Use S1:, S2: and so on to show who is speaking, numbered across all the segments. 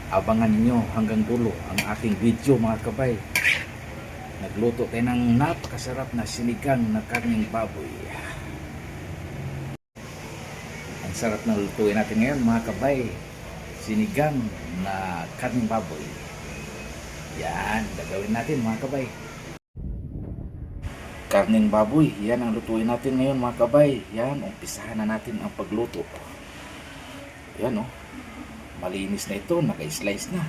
S1: Abangan ninyo hanggang dulo ang ating video mga kabay. Nagluto tayo ng napakasarap na sinigang na karning baboy. Ang sarap na lutuin natin ngayon mga kabay. Sinigang na karning baboy. Yan, gagawin natin mga kabay. Karning baboy, yan ang lutuin natin ngayon mga kabay. Yan, umpisahan na natin ang pagluto. Yan oh. Malinis na ito, naka-slice na.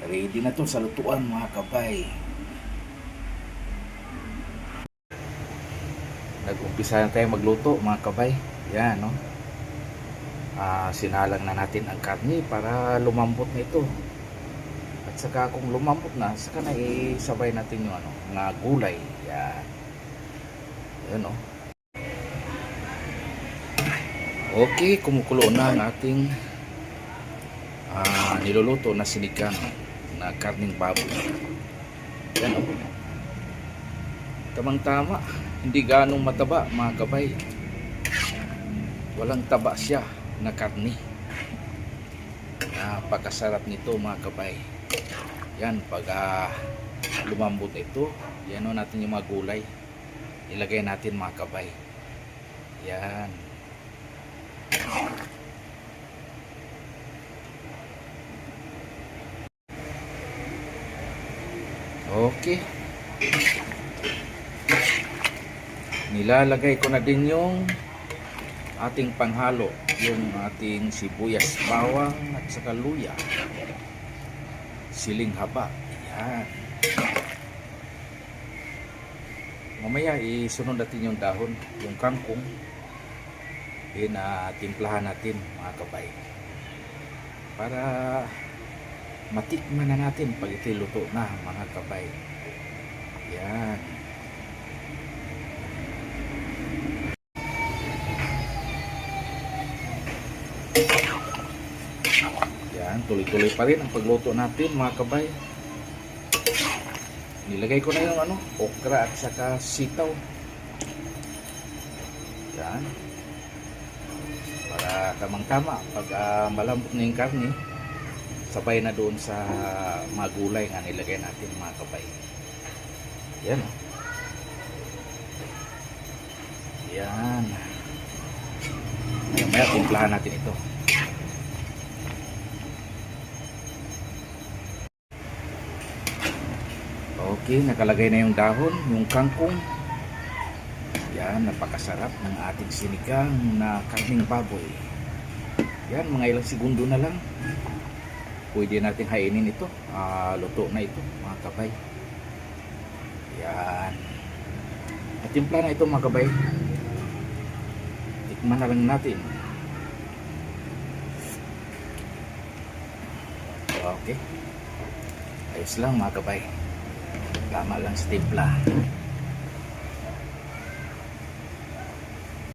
S1: Ready na to sa lutuan mga kabay. Nag-umpisa na tayo magluto mga kabay. Yan no. Sinalang na natin ang karne para lumambot na ito. At saka kung lumambot na, saka na isabay natin yung nga gulay. Yan. Yan no. Okay, kumukulo na ang ating niluluto na sinigang na karning baboy. Yan o. Tamang-tama. Hindi ganong mataba mga kabay. Walang taba siya na karni. Napakasarap nito mga kabay. Yan, pag lumambot ito, yan o natin yung mga gulay. Ilagay natin mga kabay. Yan. Okay. Nilalagay ko na din yung ating panghalo, yung ating sibuyas, bawang at saka luya, siling haba. Yan. Mamaya isunod natin yung dahon, yung kangkong. Timplahan natin mga kabay para matikman na natin pag ito'y luto na mga kabay. Yan. Yan, tuloy-tuloy pa rin ang pagluto natin mga kabay. Nilagay ko na yung okra at saka sitaw. Yan. Para tamang-tama pag malambot na yung karne, sabay na doon sa mga gulay nga nilagay natin mga kabay. Yan o. Yan. Maya timplahan natin ito. Okay, nakalagay na yung dahon, yung kangkong. Yan, napakasarap ng ating sinigang na karning baboy. Yan, mga ilang segundo na lang. Pwede natin hainin ito. Luto na ito, mga kabay. Yan. At timpla na ito, mga kabay. Tikman na lang natin. Okay. Ayos lang, mga kabay. Tama lang sa timpla.